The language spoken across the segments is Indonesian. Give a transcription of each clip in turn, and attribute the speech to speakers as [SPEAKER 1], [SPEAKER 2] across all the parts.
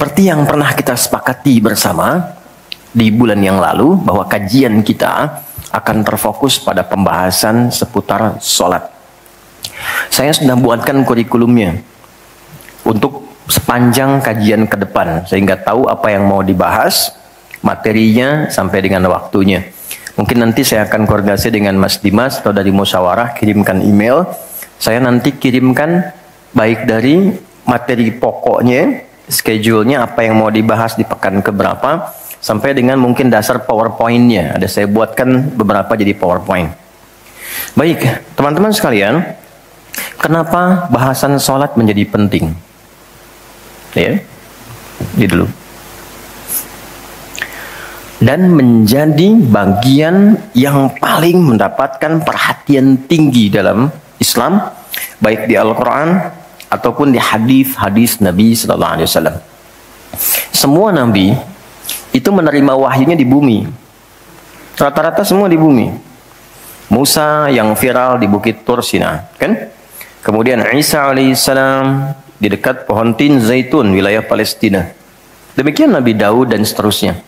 [SPEAKER 1] Seperti yang pernah kita sepakati bersama di bulan yang lalu, bahwa kajian kita akan terfokus pada pembahasan seputar sholat. Saya sudah buatkan kurikulumnya untuk sepanjang kajian ke depan, sehingga tahu apa yang mau dibahas, materinya sampai dengan waktunya. Mungkin nanti saya akan koordinasi dengan Mas Dimas atau dari musyawarah, kirimkan email. Saya nanti kirimkan baik dari materi pokoknya, schedule-nya apa yang mau dibahas di pekan keberapa, sampai dengan mungkin dasar PowerPoint-nya. Ada saya buatkan beberapa jadi PowerPoint. Baik, teman-teman sekalian, kenapa bahasan sholat menjadi penting? Ya, ini dulu. Dan menjadi bagian yang paling mendapatkan perhatian tinggi dalam Islam, baik di Al-Quran ataupun di hadis-hadis Nabi Sallallahu Alaihi Wasallam. Semua Nabi itu menerima wahyunya di bumi. Rata-rata semua di bumi. Musa yang viral di Bukit Tur Sina, kan? Kemudian Isa alaihissalam di dekat pohon tin zaitun wilayah Palestina. Demikian Nabi Daud dan seterusnya.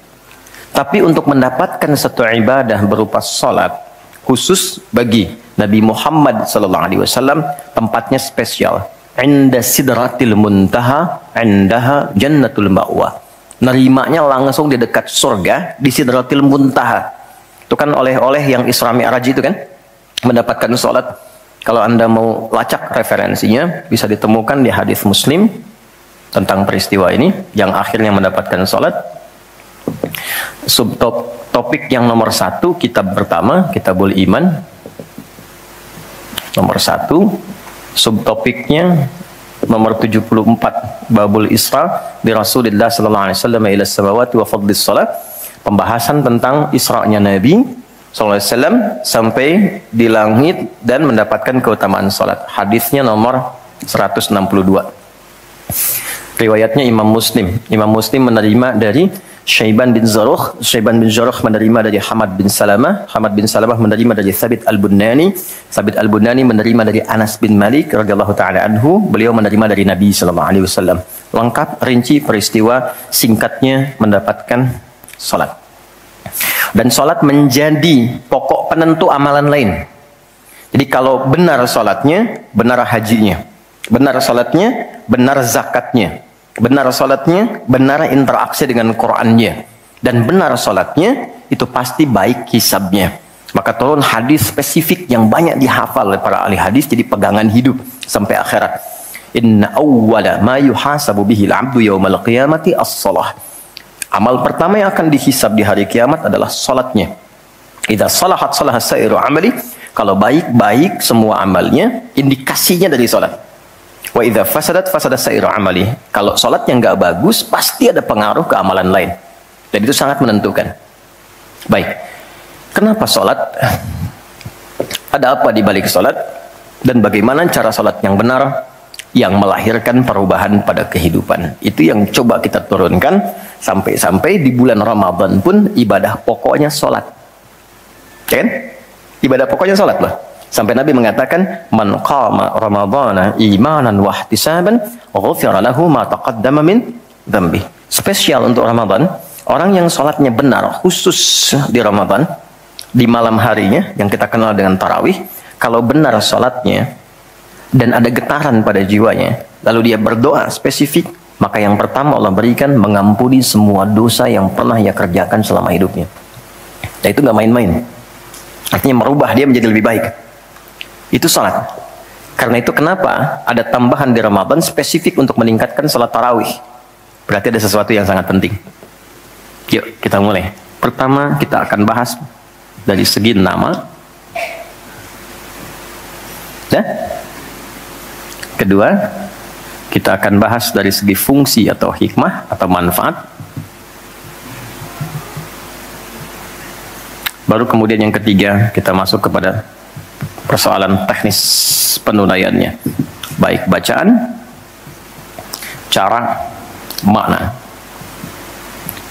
[SPEAKER 1] Tapi untuk mendapatkan satu ibadah berupa salat khusus bagi Nabi Muhammad sallallahu alaihi wasallam, tempatnya spesial. Inda sidratil muntaha, indaha jannatul ma'wa. Nerimanya langsung di dekat surga, di Sidratil Muntaha. Itu kan oleh-oleh yang Isra Mi'raj itu kan, mendapatkan sholat. Kalau Anda mau lacak referensinya, bisa ditemukan di hadis Muslim tentang peristiwa ini, yang akhirnya mendapatkan sholat. Subtopik yang nomor 1, kitab pertama, Kitabul Iman. Nomor 1, subtopiknya nomor 74, Babul Isra bi Rasulillah sallallahu alaihi wasallam ila samawati wa fadlis salat. Pembahasan tentang Isra'nya Nabi sallallahu alaihi wasallam sampai di langit dan mendapatkan keutamaan salat. Hadisnya nomor 162. Riwayatnya Imam Muslim. Imam Muslim menerima dari Syaiban bin Zarukh. Syaiban bin Zarukh menerima dari Hamad bin Salamah. Hamad bin Salamah menerima dari Thabit al-Bunani. Thabit al-Bunani menerima dari Anas bin Malik radhiyallahu taala anhu. Beliau menerima dari Nabi sallallahu alaihi wasallam. Lengkap rinci peristiwa singkatnya mendapatkan salat. Dan salat menjadi pokok penentu amalan lain. Jadi kalau benar salatnya, benar hajinya. Benar salatnya, benar zakatnya. Benar salatnya, benar interaksi dengan Qur'annya, dan benar salatnya itu pasti baik hisabnya. Maka turun hadis spesifik yang banyak dihafal oleh para ahli hadis, jadi pegangan hidup sampai akhirat. Inna awwala ma yuhasabu bihi al-'abdu yaumal qiyamati as-shalah. Amal pertama yang akan dihisab di hari kiamat adalah salatnya. Idza salahat salaha sa'iru amali. Kalau baik-baik semua amalnya, indikasinya dari salat. Wa idza fasadat fasada sa'iru amali. Kalau salatnya nggak bagus, pasti ada pengaruh ke amalan lain. Dan itu sangat menentukan. Baik. Kenapa salat? Ada apa di balik salat? Dan bagaimana cara salat yang benar yang melahirkan perubahan pada kehidupan? Itu yang coba kita turunkan sampai-sampai di bulan Ramadan pun ibadah pokoknya salat. Kan? Ibadah pokoknya salat loh. Sampai Nabi mengatakan, man qama ramadhana imanan wa ihtisaban ghufira lahu ma taqaddama min dzambi. Spesial untuk Ramadan, orang yang salatnya benar khusus di Ramadan, di malam harinya yang kita kenal dengan tarawih, kalau benar salatnya dan ada getaran pada jiwanya, lalu dia berdoa spesifik, maka yang pertama Allah berikan mengampuni semua dosa yang pernah ia kerjakan selama hidupnya. Dan itu nggak main-main. Artinya merubah dia menjadi lebih baik. Itu salat. Karena itu kenapa ada tambahan di Ramadan spesifik untuk meningkatkan salat tarawih. Berarti ada sesuatu yang sangat penting. Yuk kita mulai. Pertama kita akan bahas dari segi nama. Ya? Kedua, kita akan bahas dari segi fungsi atau hikmah atau manfaat. Baru kemudian yang ketiga kita masuk kepada persoalan teknis penunaiannya, baik bacaan, cara, makna.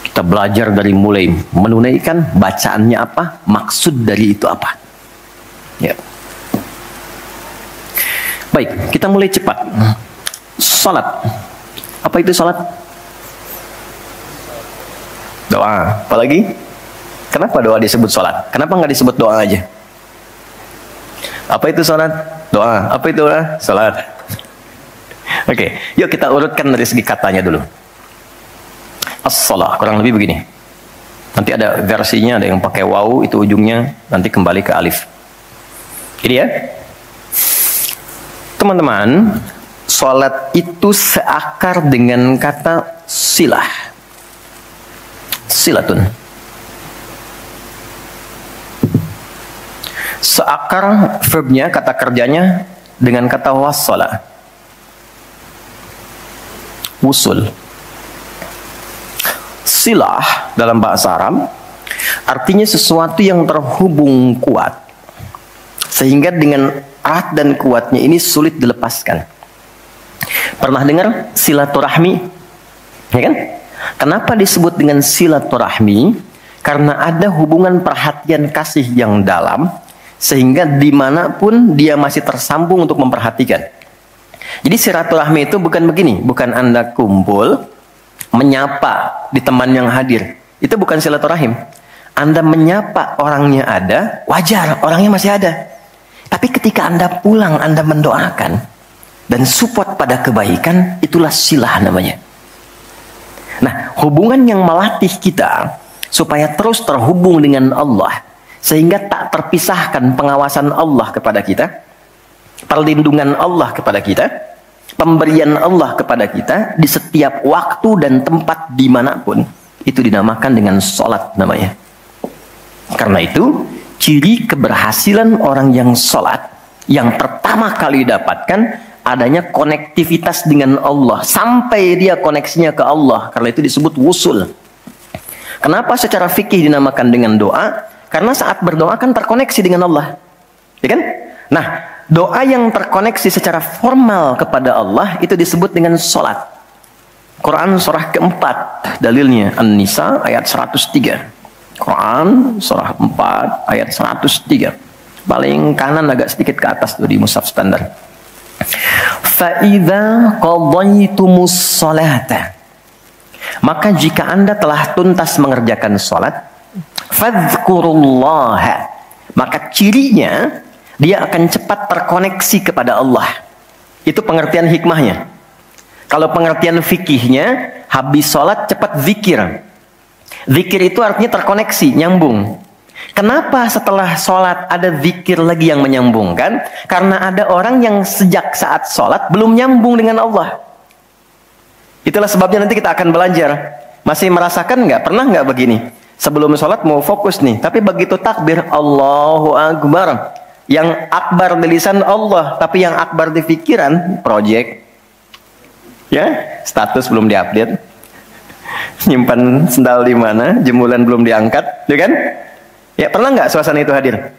[SPEAKER 1] Kita belajar dari mulai menunaikan, bacaannya apa, maksud dari itu apa. Ya. Baik, kita mulai cepat. Salat. Apa itu salat? Doa. Apalagi? Kenapa doa disebut sholat? Kenapa nggak disebut doa aja? Apa itu sholat? Doa. Apa itu doa? Sholat. Oke, yuk kita urutkan dari segi katanya dulu. As-shalah, kurang lebih begini. Nanti ada versinya, ada yang pakai waw, itu ujungnya nanti kembali ke alif. Ini ya. Teman-teman, sholat itu seakar dengan kata silah. Silatun. Seakar verbnya, kata kerjanya dengan kata wassala. Wusul. Silah dalam bahasa Arab artinya sesuatu yang terhubung kuat, sehingga dengan erat dan kuatnya ini sulit dilepaskan. Pernah dengar silaturahmi? Ya kan? Kenapa disebut dengan silaturahmi? Karena ada hubungan perhatian kasih yang dalam, sehingga dimanapun dia masih tersambung untuk memperhatikan. Jadi silaturahmi itu bukan begini, bukan Anda kumpul, menyapa di teman yang hadir. Itu bukan silaturahim. Anda menyapa orangnya ada, wajar, orangnya masih ada. Tapi ketika Anda pulang, Anda mendoakan dan support pada kebaikan, itulah silah namanya. Nah, hubungan yang melatih kita supaya terus terhubung dengan Allah, sehingga tak terpisahkan pengawasan Allah kepada kita, perlindungan Allah kepada kita, pemberian Allah kepada kita di setiap waktu dan tempat dimanapun, itu dinamakan dengan sholat namanya. Karena itu, ciri keberhasilan orang yang sholat, yang pertama kali dapatkan adanya konektivitas dengan Allah, sampai dia koneksinya ke Allah. Karena itu disebut wusul. Kenapa secara fikih dinamakan dengan doa? Karena saat berdoa kan terkoneksi dengan Allah, ya kan? Nah, doa yang terkoneksi secara formal kepada Allah itu disebut dengan sholat. Quran surah keempat, dalilnya An-Nisa ayat 103. Quran surah 4 ayat 103. Paling kanan agak sedikit ke atas tuh di mushaf standar. Fa'idha qadaytumus sholata, maka jika Anda telah tuntas mengerjakan sholat, fadhkurullaha, maka cirinya dia akan cepat terkoneksi kepada Allah. Itu pengertian hikmahnya. Kalau pengertian fikihnya, habis sholat cepat zikir. Zikir itu artinya terkoneksi, nyambung. Kenapa setelah sholat ada zikir lagi yang menyambungkan? Karena ada orang yang sejak saat sholat belum nyambung dengan Allah. Itulah sebabnya nanti kita akan belajar. Masih merasakan nggak? Pernah nggak begini? Sebelum sholat mau fokus nih, tapi begitu takbir Allahu Akbar, yang akbar di lisan Allah, tapi yang akbar di pikiran project. Ya, status belum diupdate. Nyimpan sendal di mana? Jemuran belum diangkat, ya kan? Ya, pernah nggak suasana itu hadir?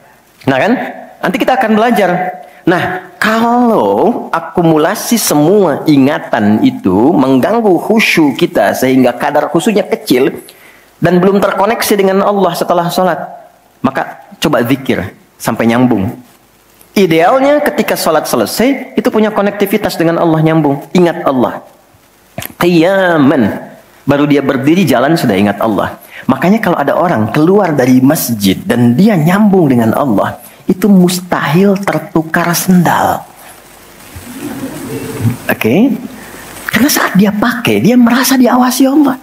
[SPEAKER 1] Nah kan, nanti kita akan belajar. Nah, kalau akumulasi semua ingatan itu mengganggu khusyuk kita sehingga kadar khusyuknya kecil dan belum terkoneksi dengan Allah setelah sholat, maka coba zikir sampai nyambung. Idealnya ketika sholat selesai, itu punya konektivitas dengan Allah, nyambung. Ingat Allah. Qiyaman. Baru dia berdiri jalan sudah ingat Allah. Makanya kalau ada orang keluar dari masjid dan dia nyambung dengan Allah, itu mustahil tertukar sendal. Oke? Karena saat dia pakai, dia merasa diawasi Allah.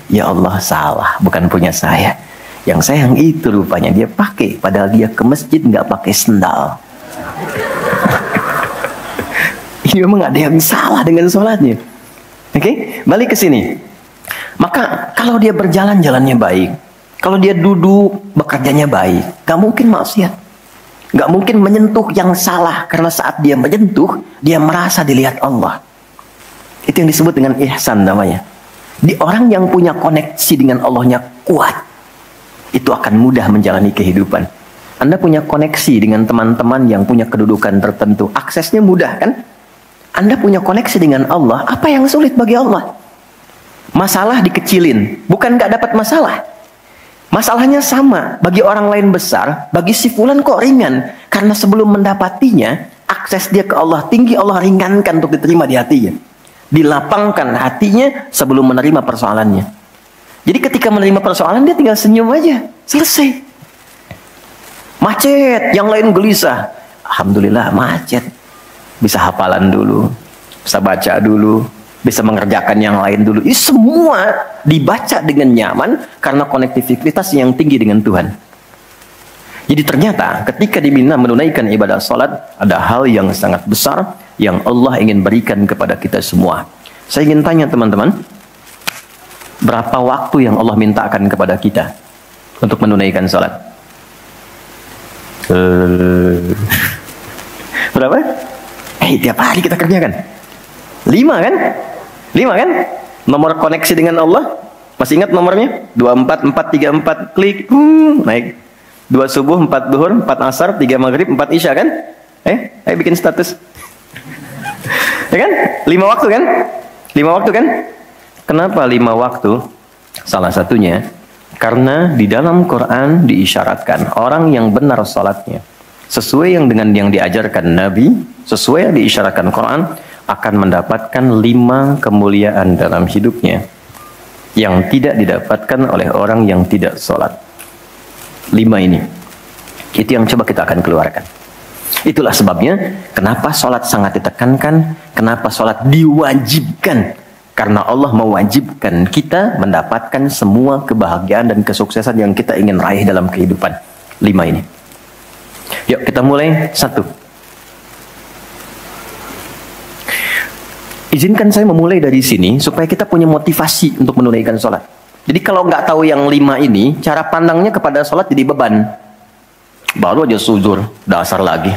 [SPEAKER 1] Ya Allah, salah, bukan punya saya. Yang saya yang itu rupanya dia pakai, padahal dia ke masjid nggak pakai sendal. Ini memang ada yang salah dengan sholatnya. Oke, balik ke sini. Maka kalau dia berjalan jalannya baik, kalau dia duduk bekerjanya baik, gak mungkin maksiat, gak mungkin menyentuh yang salah, karena saat dia menyentuh dia merasa dilihat Allah. Itu yang disebut dengan ihsan namanya. Di orang yang punya koneksi dengan Allahnya kuat, itu akan mudah menjalani kehidupan. Anda punya koneksi dengan teman-teman yang punya kedudukan tertentu, aksesnya mudah kan? Anda punya koneksi dengan Allah, apa yang sulit bagi Allah? Masalah dikecilin, bukan nggak dapat masalah. Masalahnya sama, bagi orang lain besar, bagi si fulan kok ringan. Karena sebelum mendapatinya, akses dia ke Allah tinggi, Allah ringankan untuk diterima di hatinya. Dilapangkan hatinya sebelum menerima persoalannya. Jadi ketika menerima persoalan dia tinggal senyum aja, selesai. Macet, yang lain gelisah. Alhamdulillah macet. Bisa hafalan dulu, bisa baca dulu, bisa mengerjakan yang lain dulu. Ini semua dibaca dengan nyaman karena konektivitas yang tinggi dengan Tuhan. Jadi ternyata ketika diminta menunaikan ibadah salat, ada hal yang sangat besar yang Allah ingin berikan kepada kita semua. Saya ingin tanya teman-teman, berapa waktu yang Allah mintakan kepada kita untuk menunaikan salat? Berapa? Tiap hari kita kerjakan. 5 kan? 5 kan? Nomor koneksi dengan Allah. Masih ingat nomornya? 24434 klik. Naik. 2 subuh, 4 duhur, 4 asar, 3 maghrib, 4 isya kan? Ayo bikin status. Ya kan? 5 waktu kan? 5 waktu kan? Kenapa 5 waktu? Salah satunya karena di dalam Quran diisyaratkan orang yang benar salatnya sesuai dengan yang diajarkan Nabi, sesuai yang diisyaratkan Quran, akan mendapatkan 5 kemuliaan dalam hidupnya yang tidak didapatkan oleh orang yang tidak sholat. 5 ini, itu yang coba kita akan keluarkan. Itulah sebabnya kenapa sholat sangat ditekankan, kenapa sholat diwajibkan, karena Allah mewajibkan kita mendapatkan semua kebahagiaan dan kesuksesan yang kita ingin raih dalam kehidupan. 5 ini. Yuk kita mulai. 1. Izinkan saya memulai dari sini supaya kita punya motivasi untuk menunaikan sholat. Jadi kalau nggak tahu yang 5 ini, cara pandangnya kepada sholat jadi beban. Baru aja sujud, dasar lagi.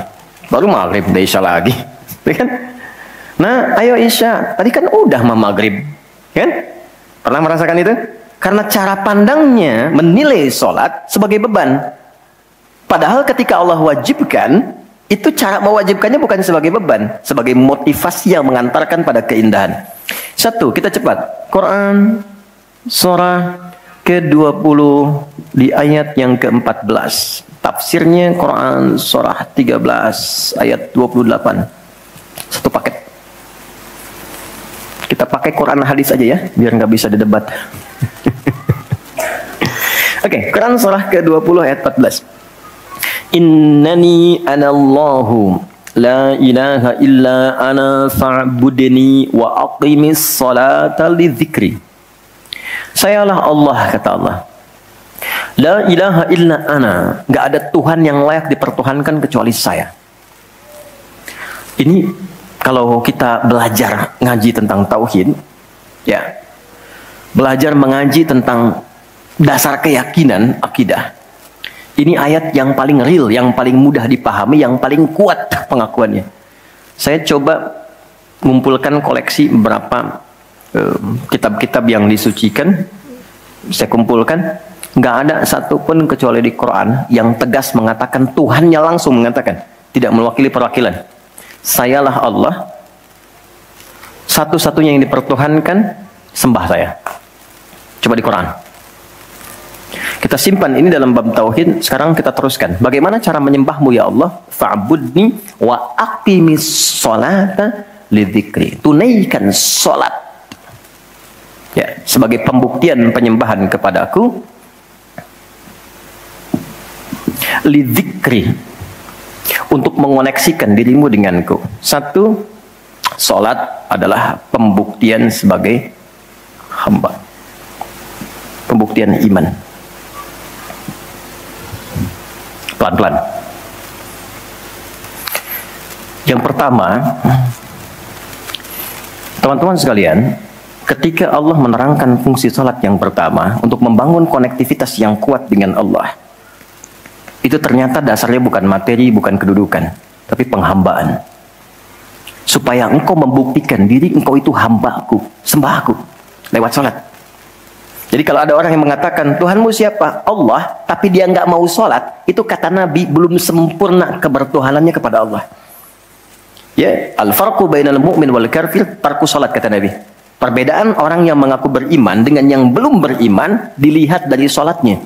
[SPEAKER 1] Baru maghrib, isya lagi. Kan? Nah, ayo isya. Tadi kan udah maghrib. Kan? Pernah merasakan itu? Karena cara pandangnya menilai sholat sebagai beban. Padahal ketika Allah wajibkan, itu cara mewajibkannya bukan sebagai beban, sebagai motivasi yang mengantarkan pada keindahan. 1, kita cepat. Quran surah ke-20 di ayat yang ke-14. Tafsirnya Quran surah 13 ayat 28. 1 paket. Kita pakai Quran hadis aja ya, biar nggak bisa didebat. Oke, Quran surah ke-20 ayat 14. Innani anallahu la ilaha illa ana fa'budni wa aqimis salata lidzikri. Sayalah Allah, kata Allah. La ilaha illa ana, enggak ada Tuhan yang layak dipertuhankan kecuali saya. Ini kalau kita belajar ngaji tentang tauhid, ya. Belajar mengaji tentang dasar keyakinan akidah. Ini ayat yang paling real, yang paling mudah dipahami, yang paling kuat pengakuannya. Saya coba mengumpulkan koleksi beberapa kitab-kitab yang disucikan. Saya kumpulkan, nggak ada satupun kecuali di Quran yang tegas mengatakan, Tuhannya langsung mengatakan, tidak mewakili perwakilan. Sayalah Allah, satu-satunya yang dipertuhankan, sembah saya. Coba di Quran. Kita simpan ini dalam bab tauhid. Sekarang kita teruskan. Bagaimana cara menyembahmu ya Allah? Fa'budni wa aqimis sholata lidzikri. Tunaikan sholat. Ya, sebagai pembuktian penyembahan kepadaku. Lidzikri. Untuk mengoneksikan dirimu denganku. 1. Sholat adalah pembuktian sebagai hamba. Pembuktian iman. Pelan-pelan. Yang pertama, teman-teman sekalian, ketika Allah menerangkan fungsi salat yang pertama untuk membangun konektivitas yang kuat dengan Allah, itu ternyata dasarnya bukan materi, bukan kedudukan, tapi penghambaan. Supaya engkau membuktikan diri engkau itu hambaku, sembahku, lewat salat. Jadi kalau ada orang yang mengatakan, Tuhanmu siapa? Allah, tapi dia nggak mau sholat, itu kata Nabi, belum sempurna kebertuhanannya kepada Allah. Ya, al-farqu bainal mu'min wal kafir tarku sholat, kata Nabi. Perbedaan orang yang mengaku beriman dengan yang belum beriman dilihat dari sholatnya.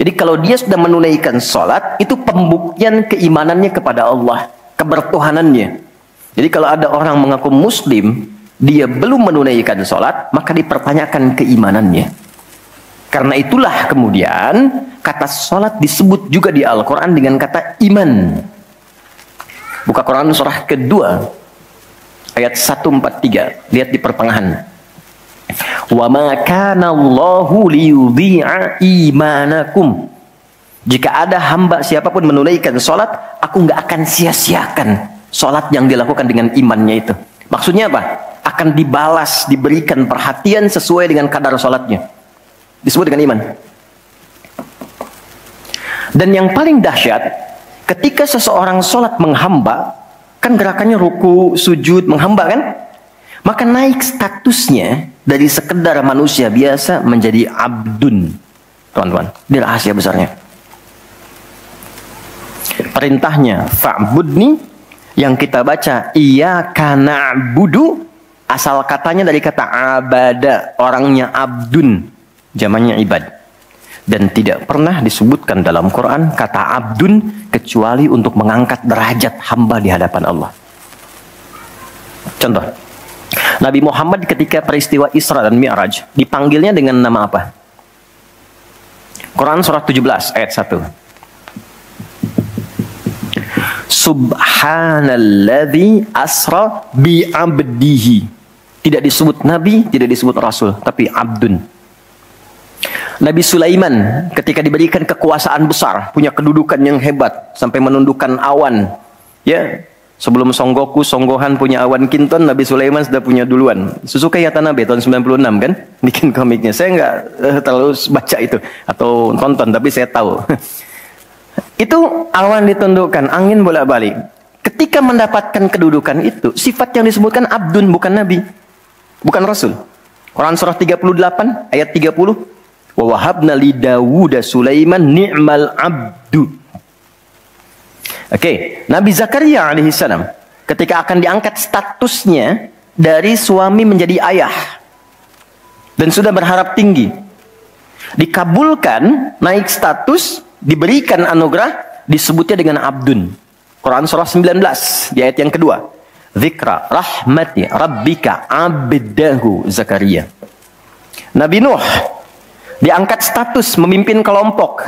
[SPEAKER 1] Jadi kalau dia sudah menunaikan sholat, itu pembuktian keimanannya kepada Allah, kebertuhanannya. Jadi kalau ada orang mengaku muslim, dia belum menunaikan sholat, maka dipertanyakan keimanannya. Karena itulah kemudian kata sholat disebut juga di Al-Quran dengan kata iman. Buka Quran surah kedua ayat 143. Lihat di pertengahan. Wa ma kana Allahu liyudhi'a imanakum. Jika ada hamba siapapun menunaikan sholat, aku nggak akan sia-siakan sholat yang dilakukan dengan imannya itu. Maksudnya apa? Akan dibalas, diberikan perhatian sesuai dengan kadar sholatnya. Disebut dengan iman. Dan yang paling dahsyat, ketika seseorang sholat menghamba, kan gerakannya ruku, sujud, menghamba kan? Maka naik statusnya dari sekedar manusia biasa menjadi abdun. Teman-teman, ini rahasia besarnya. Perintahnya fa'budni, yang kita baca iyyaka na'budu, asal katanya dari kata abada, orangnya abdun, jamannya ibad. Dan tidak pernah disebutkan dalam Quran kata abdun kecuali untuk mengangkat derajat hamba di hadapan Allah. Contoh, Nabi Muhammad ketika peristiwa Isra dan Mi'raj dipanggilnya dengan nama apa? Quran surah 17 ayat 1. Subhanalladzi asra bi'abdihi. Tidak disebut nabi, tidak disebut rasul, tapi abdun. Nabi Sulaiman ketika diberikan kekuasaan besar, punya kedudukan yang hebat sampai menundukkan awan. Ya, sebelum Songgohan punya awan kinton, Nabi Sulaiman sudah punya duluan. Suzuki Yatanabe tahun 96 kan, bikin komiknya. Saya nggak terlalu baca itu atau tonton, tapi saya tahu. Itu awan ditundukkan, angin bolak-balik. Ketika mendapatkan kedudukan itu, sifat yang disebutkan abdun, bukan nabi, bukan rasul. Quran surah 38 ayat 30. Wa wahabna li Dawud Sulaiman ni'mal abdu. Oke, Nabi Zakaria alaihissalam ketika akan diangkat statusnya dari suami menjadi ayah dan sudah berharap tinggi, dikabulkan, naik status, diberikan anugerah, disebutnya dengan abdun. Quran surah 19 di ayat yang kedua. Zikra rahmati rabbika abdahu Zakaria. Nabi Nuh diangkat status memimpin kelompok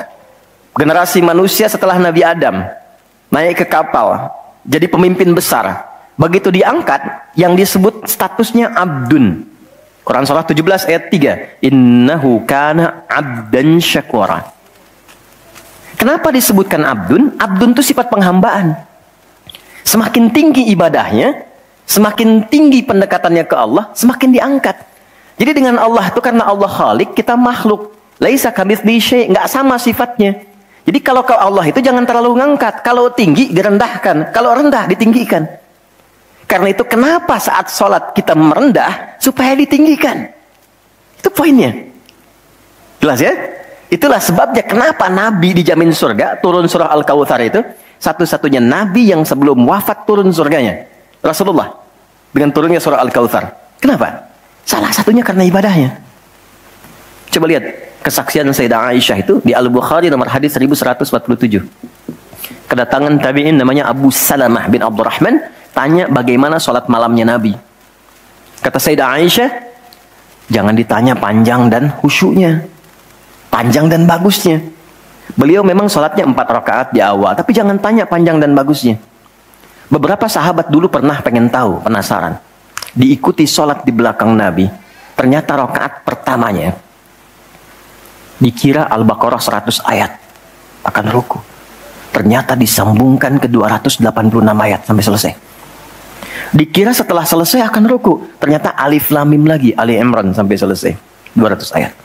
[SPEAKER 1] generasi manusia setelah Nabi Adam, naik ke kapal, jadi pemimpin besar. Begitu diangkat, yang disebut statusnya abdun. Quran surah 17 ayat 3. Innahu kana abdan syakura. Kenapa disebutkan abdun? Abdun itu sifat penghambaan. Semakin tinggi ibadahnya, semakin tinggi pendekatannya ke Allah, semakin diangkat. Jadi dengan Allah itu, karena Allah Khalik, kita makhluk. Laisa kamitslihi syai', enggak sama sifatnya. Jadi kalau ke Allah itu jangan terlalu ngangkat. Kalau tinggi direndahkan, kalau rendah ditinggikan. Karena itu kenapa saat sholat kita merendah supaya ditinggikan. Itu poinnya. Jelas ya? Itulah sebabnya kenapa Nabi dijamin surga, turun surah Al-Kautsar itu, satu-satunya Nabi yang sebelum wafat turun surganya. Rasulullah. Dengan turunnya surah Al-Kautsar. Kenapa? Salah satunya karena ibadahnya. Coba lihat kesaksian Sayyidah Aisyah itu di Al-Bukhari nomor hadis 1147. Kedatangan tabi'in namanya Abu Salamah bin Abdurrahman, tanya bagaimana sholat malamnya Nabi. Kata Sayyidah Aisyah, jangan ditanya panjang dan khusyuknya, panjang dan bagusnya. Beliau memang sholatnya 4 rakaat di awal, tapi jangan tanya panjang dan bagusnya. Beberapa sahabat dulu pernah pengen tahu, penasaran. Diikuti sholat di belakang Nabi, ternyata rakaat pertamanya dikira Al-Baqarah 100 ayat akan ruku, ternyata disambungkan ke 286 ayat sampai selesai. Dikira setelah selesai akan ruku, ternyata Alif Lam Mim lagi, Ali Imran sampai selesai 200 ayat.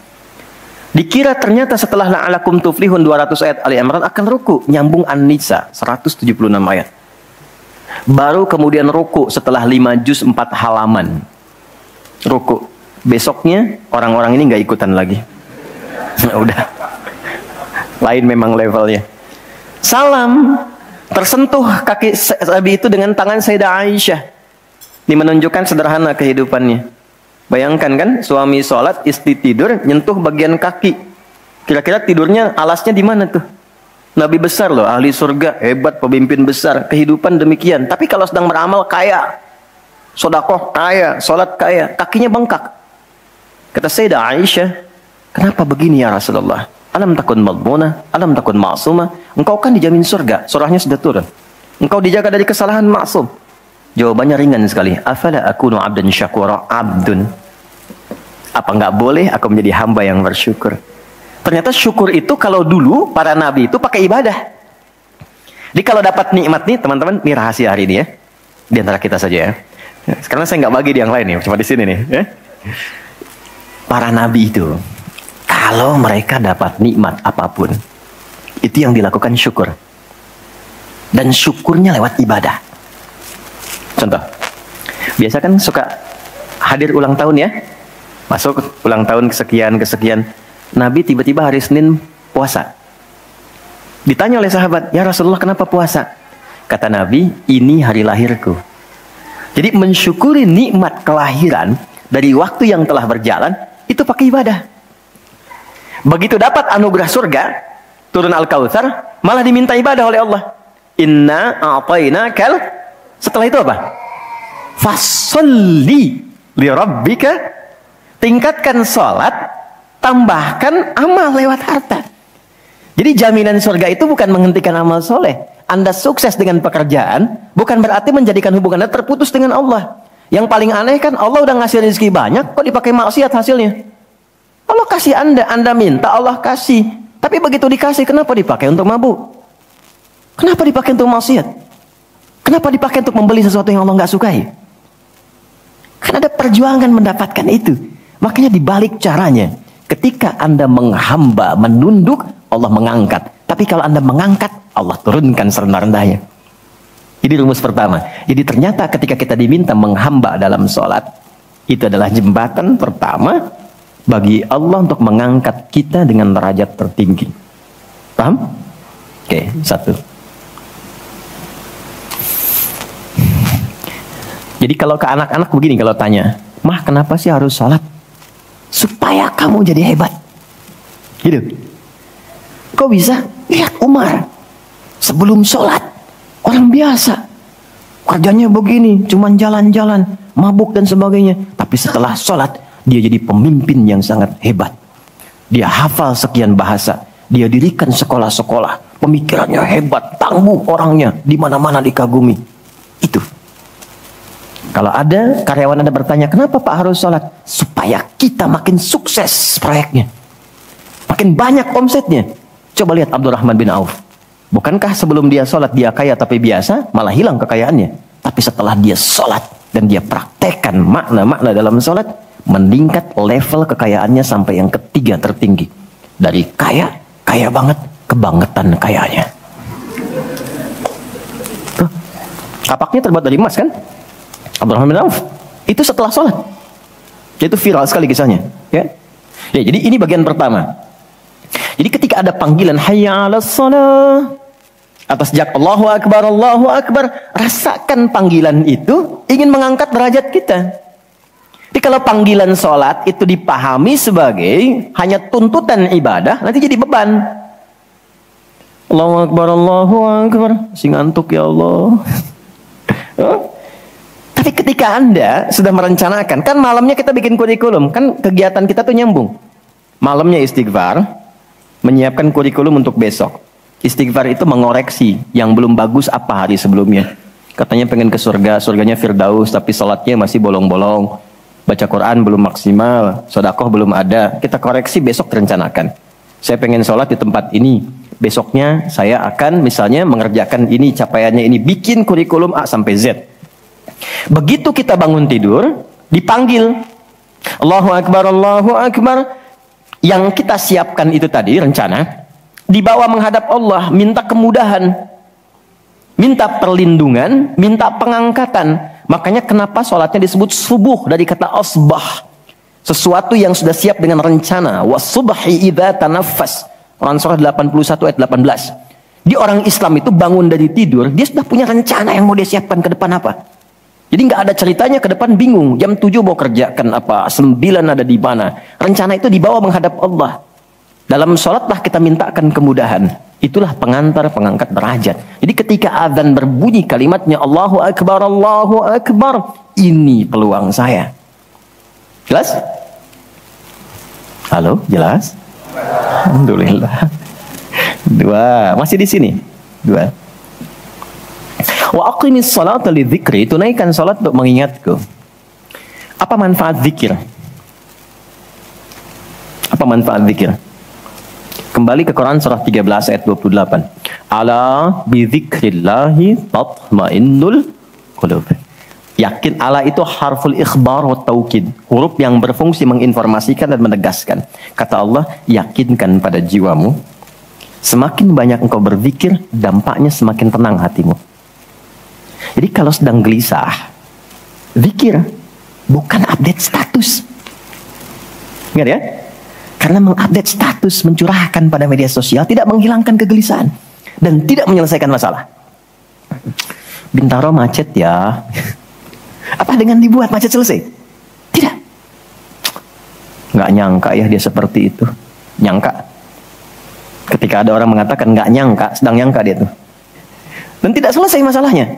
[SPEAKER 1] Dikira ternyata setelah La'alakum Tuflihun 200 ayat Ali Imran akan ruku, nyambung An-Nisa 176 ayat. Baru kemudian ruku setelah 5 juz 4 halaman. Ruku. Besoknya orang-orang ini nggak ikutan lagi. Udah. Lain memang levelnya. Salam. Tersentuh kaki Nabi itu dengan tangan Sayyidah Aisyah. Ini menunjukkan sederhana kehidupannya. Bayangkan kan, suami sholat, istri tidur, nyentuh bagian kaki. Kira-kira tidurnya alasnya di mana tuh? Nabi besar loh, ahli surga, hebat, pemimpin besar, kehidupan demikian. Tapi kalau sedang beramal kaya, sodakoh kaya, sholat kaya, kakinya bengkak. Kata Sayyidah Aisyah, Kenapa begini ya Rasulullah? Alam takun madmuna, alam takun ma'suma. Engkau kan dijamin surga, surahnya sudah turun. Engkau dijaga dari kesalahan, maksum. Jawabannya ringan sekali. Afala akunu abdan syakura, abdun. Apa nggak boleh aku menjadi hamba yang bersyukur? Ternyata syukur itu kalau dulu para nabi itu pakai ibadah. Jadi kalau dapat nikmat nih teman-teman, ini rahasia hari ini ya. Di antara kita saja ya. Sekarang saya nggak bagi di yang lain nih, cuma di sini nih. Ya. Para nabi itu, kalau mereka dapat nikmat apapun, itu yang dilakukan syukur. Dan syukurnya lewat ibadah. Contoh, biasa kan suka hadir ulang tahun ya. Masuk ulang tahun kesekian. Nabi tiba-tiba hari Senin puasa. Ditanya oleh sahabat, ya Rasulullah kenapa puasa? Kata Nabi, ini hari lahirku. Jadi mensyukuri nikmat kelahiran dari waktu yang telah berjalan, itu pakai ibadah. Begitu dapat anugerah surga, turun Al-Kautsar, malah diminta ibadah oleh Allah. Inna a'tainakal. Setelah itu apa? Fasholli li rabbika. Tingkatkan sholat, tambahkan amal lewat harta. Jadi jaminan surga itu bukan menghentikan amal soleh. Anda sukses dengan pekerjaan, bukan berarti menjadikan hubungan Anda terputus dengan Allah. Yang paling aneh kan Allah udah ngasih rezeki banyak, kok dipakai maksiat hasilnya? Allah kasih Anda minta, Allah kasih. Tapi begitu dikasih, kenapa dipakai untuk mabuk? Kenapa dipakai untuk maksiat? Kenapa dipakai untuk membeli sesuatu yang Allah nggak sukai? Kan ada perjuangan mendapatkan itu. Makanya dibalik caranya, ketika Anda menghamba, menunduk, Allah mengangkat. Tapi kalau Anda mengangkat, Allah turunkan serendah-rendahnya. Ini rumus pertama. Jadi ternyata ketika kita diminta menghamba dalam sholat, itu adalah jembatan pertama bagi Allah untuk mengangkat kita dengan derajat tertinggi. Paham? Oke, satu. Jadi kalau ke anak-anak begini kalau tanya, Mah kenapa sih harus sholat? Supaya kamu jadi hebat. Gitu. Kok bisa? Lihat Umar. Sebelum sholat, orang biasa. Kerjanya begini, cuman jalan-jalan, mabuk dan sebagainya. Tapi setelah sholat, dia jadi pemimpin yang sangat hebat. Dia hafal sekian bahasa. Dia dirikan sekolah-sekolah. Pemikirannya hebat, tangguh orangnya. Di mana-mana dikagumi. Itu. Kalau ada karyawan Anda bertanya, kenapa Pak harus sholat? Supaya kita makin sukses proyeknya. Makin banyak omsetnya. Coba lihat Abdurrahman bin Auf. Bukankah sebelum dia sholat dia kaya tapi biasa, malah hilang kekayaannya. Tapi setelah dia sholat dan dia praktekkan makna-makna dalam sholat, meningkat level kekayaannya sampai yang ketiga tertinggi. Dari kaya banget, kebangetan kayanya. Tuh, kapaknya terbuat dari emas kan? Abdurrahman bin Auf itu setelah sholat, itu viral sekali kisahnya ya. Jadi ini bagian pertama. Jadi ketika ada panggilan hayya 'alas shalah atau sejak Allahu Akbar, rasakan panggilan itu ingin mengangkat derajat kita. Jadi kalau panggilan sholat itu dipahami sebagai hanya tuntutan ibadah, nanti jadi beban. Allahu Akbar, masih ngantuk ya Allah. Tapi ketika Anda sudah merencanakan, kan malamnya kita bikin kurikulum, kan kegiatan kita tuh nyambung. Malamnya istighfar, menyiapkan kurikulum untuk besok. Istighfar itu mengoreksi yang belum bagus apa hari sebelumnya. Katanya pengen ke surga, surganya Firdaus, tapi sholatnya masih bolong-bolong. Baca Quran belum maksimal, sedekah belum ada. Kita koreksi besok direncanakan. Saya pengen sholat di tempat ini. Besoknya saya akan misalnya mengerjakan ini, capaiannya ini. Bikin kurikulum A sampai Z. Begitu kita bangun tidur, dipanggil Allahu Akbar, Allahu Akbar. Yang kita siapkan itu tadi rencana, dibawa menghadap Allah, minta kemudahan, minta perlindungan, minta pengangkatan. Makanya kenapa sholatnya disebut subuh dari kata asbah, sesuatu yang sudah siap dengan rencana. Wasubhi idza tanaffas, Quran surah 81 ayat 18. Di orang Islam itu bangun dari tidur, dia sudah punya rencana yang mau dia siapkan ke depan apa. Jadi nggak ada ceritanya ke depan bingung. Jam 7 mau kerjakan apa, 9 ada di mana. Rencana itu dibawa menghadap Allah. Dalam sholatlah kita mintakan kemudahan. Itulah pengantar pengangkat derajat. Jadi ketika azan berbunyi kalimatnya Allahu Akbar, Allahu Akbar. Ini peluang saya. Jelas? Halo, jelas? Alhamdulillah. 2, masih di sini. 2. Wa aqimis salata lidzikri, tunaikan salat untuk mengingatku. Apa manfaat zikir? Apa manfaat zikir? Kembali ke Quran surah 13 ayat 28. Ala bidzikrillahi tatmainnul qulub. Yakin, ala itu harful ikhbar wa taukid, huruf yang berfungsi menginformasikan dan menegaskan. Kata Allah, yakinkan pada jiwamu, semakin banyak engkau berzikir, dampaknya semakin tenang hatimu. Jadi kalau sedang gelisah, zikir, bukan update status. Ingat ya? Karena mengupdate status, mencurahkan pada media sosial tidak menghilangkan kegelisahan dan tidak menyelesaikan masalah. Bintaro macet ya. Apa dengan dibuat macet selesai? Tidak. Nggak nyangka ya dia seperti itu. Nyangka. Ketika ada orang mengatakan nggak nyangka, sedang nyangka dia tuh. Dan tidak selesai masalahnya.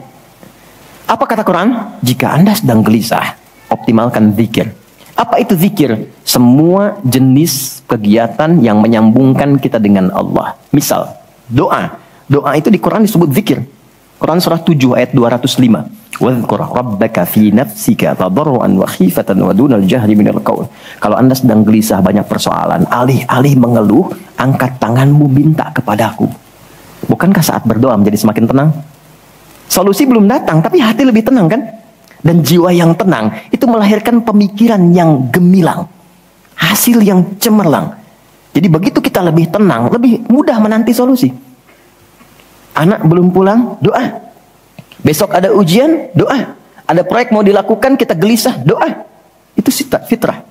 [SPEAKER 1] Apa kata Quran? Jika Anda sedang gelisah, optimalkan zikir. Apa itu zikir? Semua jenis kegiatan yang menyambungkan kita dengan Allah. Misal, doa. Doa itu di Quran disebut zikir. Quran surah 7 ayat 205. Wadhkur rabbaka fi nafsika tadarruan wa khifatan wa dunal jahri minal qaul. Kalau Anda sedang gelisah banyak persoalan, alih-alih mengeluh, angkat tanganmu minta kepadaku. Bukankah saat berdoa menjadi semakin tenang? Solusi belum datang, tapi hati lebih tenang kan? Dan jiwa yang tenang itu melahirkan pemikiran yang gemilang, hasil yang cemerlang. Jadi begitu kita lebih tenang, lebih mudah menanti solusi. Anak belum pulang, doa. Besok ada ujian, doa. Ada proyek mau dilakukan, kita gelisah, doa. Itu fitrah.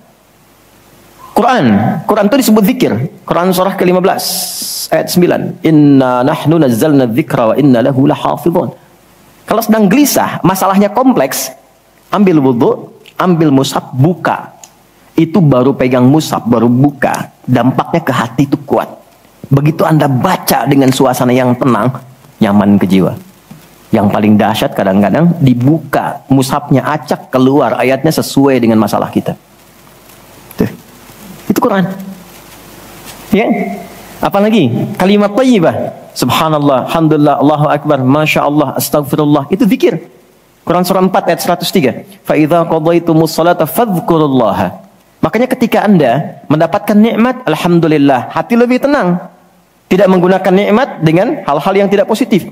[SPEAKER 1] Quran itu disebut zikir. Quran surah ke-15 ayat 9. Inna nahnu nazzalna dzikra wa inna lahu lahafizun. Kalau sedang gelisah, masalahnya kompleks, ambil wudu, ambil mushaf, buka. Itu baru pegang mushaf, baru buka. Dampaknya ke hati itu kuat. Begitu Anda baca dengan suasana yang tenang, nyaman ke jiwa. Yang paling dahsyat kadang-kadang dibuka mushafnya, acak keluar ayatnya sesuai dengan masalah kita. Tuh. Itu Quran. Ya. Apalagi kalimat thayyibah. Subhanallah, alhamdulillah, Allahu akbar, masya Allah, astagfirullah. Itu zikir. Quran surah 4 ayat 103. Fa idza qadaytumus salata fadhkurullaha. Makanya ketika Anda mendapatkan nikmat, alhamdulillah, hati lebih tenang. Tidak menggunakan nikmat dengan hal-hal yang tidak positif.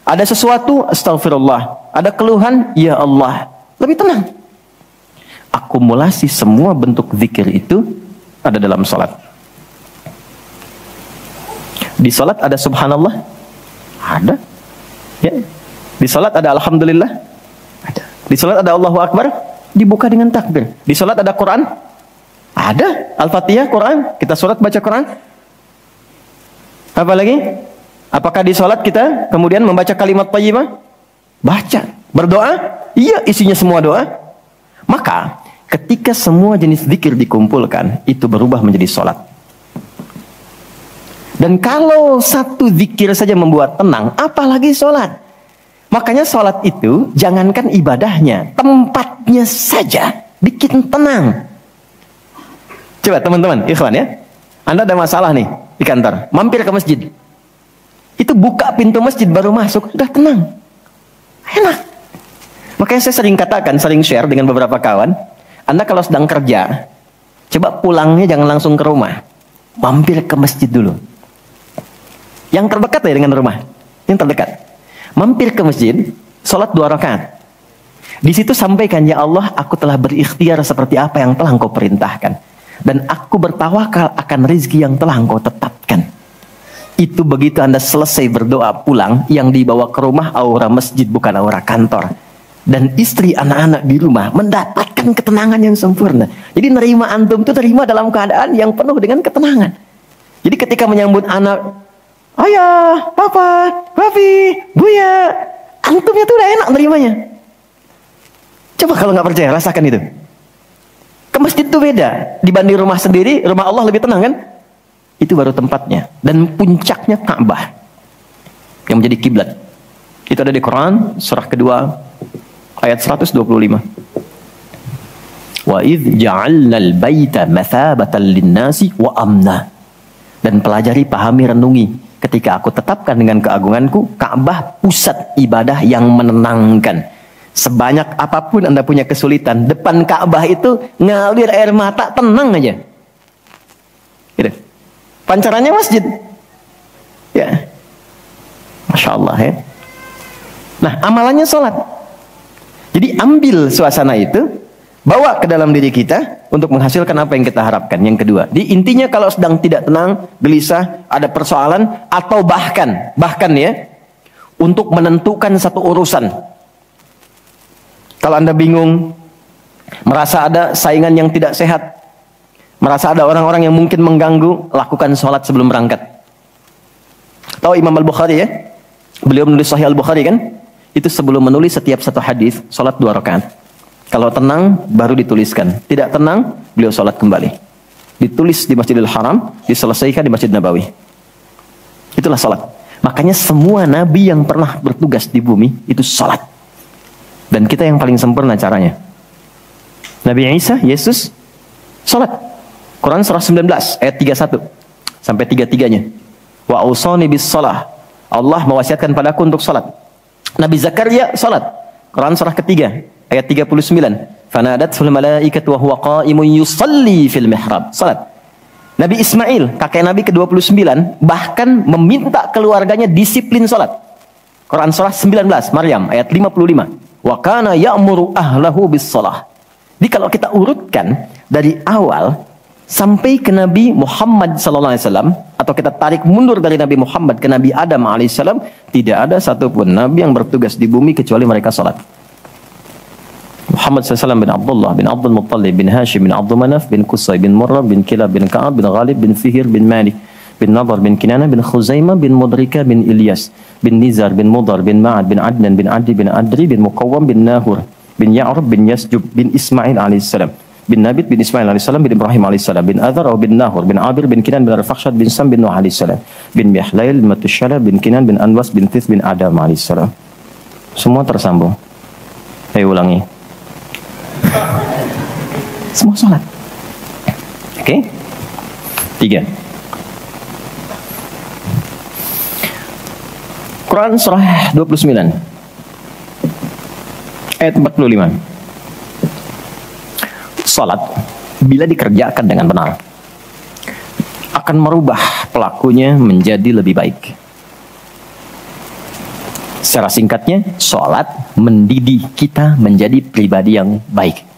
[SPEAKER 1] Ada sesuatu, astagfirullah. Ada keluhan, ya Allah. Lebih tenang. Akumulasi semua bentuk zikir itu ada dalam salat. Di salat ada subhanallah? Ada. Ya. Di salat ada alhamdulillah? Ada. Di salat ada Allahu akbar? Dibuka dengan takbir. Di salat ada Quran? Ada. Al-Fatihah, Quran. Kita salat baca Quran. Apa lagi? Apakah di salat kita kemudian membaca kalimat thayyibah? Baca. Berdoa? Iya, isinya semua doa. Maka ketika semua jenis zikir dikumpulkan, itu berubah menjadi salat. Dan kalau satu zikir saja membuat tenang, apalagi salat. Makanya salat itu jangankan ibadahnya, tempatnya saja bikin tenang. Coba teman-teman, ikhwan ya. Anda ada masalah nih di kantor, mampir ke masjid. Itu buka pintu masjid baru masuk, sudah tenang. Enak. Makanya saya sering katakan, sering share dengan beberapa kawan, Anda kalau sedang kerja, coba pulangnya jangan langsung ke rumah. Mampir ke masjid dulu. Yang terdekat ya dengan rumah. Yang terdekat. Mampir ke masjid, sholat 2 rakaat. Di situ sampaikan, ya Allah, aku telah berikhtiar seperti apa yang telah Engkau perintahkan. Dan aku bertawakal akan rezeki yang telah Engkau tetapkan. Itu begitu Anda selesai berdoa pulang, yang dibawa ke rumah aura masjid bukan aura kantor. Dan istri, anak-anak di rumah mendapatkan ketenangan yang sempurna. Jadi nerima antum itu terima dalam keadaan yang penuh dengan ketenangan. Jadi ketika menyambut anak, ayah, papa, papi, buya, antumnya tuh udah enak nerimanya. Coba kalau nggak percaya, rasakan itu. Ke masjid tuh beda. Dibanding rumah sendiri, rumah Allah lebih tenang kan? Itu baru tempatnya. Dan puncaknya Ka'bah yang menjadi kiblat. Itu ada di Quran surah kedua ayat 125. Wa idh ja'alnal baita mathabatan linnasi wa amna. Dan pelajari, pahami, renungi. Ketika aku tetapkan dengan keagunganku, Ka'bah pusat ibadah yang menenangkan. Sebanyak apapun Anda punya kesulitan, depan Ka'bah itu ngalir air mata, tenang aja. Gitu. Pancarannya masjid. Ya. Masya Allah ya. Nah, amalannya sholat. Jadi ambil suasana itu, bawa ke dalam diri kita untuk menghasilkan apa yang kita harapkan. Yang kedua, di intinya kalau sedang tidak tenang, gelisah, ada persoalan, atau bahkan ya, untuk menentukan satu urusan. Kalau Anda bingung, merasa ada saingan yang tidak sehat, merasa ada orang-orang yang mungkin mengganggu, lakukan sholat sebelum berangkat. Tahu Imam Al-Bukhari ya? Beliau menulis Sahih Al-Bukhari kan? Itu sebelum menulis setiap satu hadis, sholat 2 rakaat. Kalau tenang, baru dituliskan. Tidak tenang, beliau sholat kembali. Ditulis di Masjidil Haram, diselesaikan di Masjid Nabawi. Itulah sholat. Makanya semua nabi yang pernah bertugas di bumi, itu sholat. Dan kita yang paling sempurna caranya. Nabi Isa, Yesus, sholat. Quran surah 19, ayat 31. Sampai 33-nya. Wa ausani bis sholah. Allah mewasiatkan padaku untuk sholat. Nabi Zakaria, sholat. Quran surah ketiga. Ayat 39. Fanadatul malaikatu wa huwa qa'imun yusalli fil mihrab. Salat. Nabi Ismail, kakek Nabi ke-29, bahkan meminta keluarganya disiplin salat. Quran surah 19, Maryam ayat 55. Wa kana ya'muru ahlahu bis shalah. Jadi kalau kita urutkan dari awal sampai ke Nabi Muhammad sallallahu alaihi wasallam, atau kita tarik mundur dari Nabi Muhammad ke Nabi Adam alaihissalam, tidak ada satupun nabi yang bertugas di bumi kecuali mereka salat. Muhammad SAW bin Abdullah bin Abdul Muttalib bin Hashim bin Abdul Manaf bin Qusay bin Murrah bin Kilab bin Ka'ab bin Ghalib bin Fihir bin Malik bin Nadar bin Kinana bin Khuzaimah bin Mudrika bin Ilyas bin Nizar bin Mudar bin Ma'ad bin Adnan bin Adi bin Adri bin Muqawwam bin Nahur bin Ya'rab bin Yasjub bin Ismail alaihissalam bin Nabit bin Ismail alaihissalam bin Ibrahim alaihissalam bin Adhar bin Nahur bin Abir bin Kinan bin Arfakhshad bin Sam bin Nuh alaihissalam bin Mihlail bin Matushala bin Kinan bin Anwas bin Tith bin Adam alaihissalam. Semua tersambung. Ayo ulangi. Semua sholat. Oke? 3. Quran surah 29 ayat 45. Sholat bila dikerjakan dengan benar akan merubah pelakunya menjadi lebih baik. Secara singkatnya, sholat mendidik kita menjadi pribadi yang baik.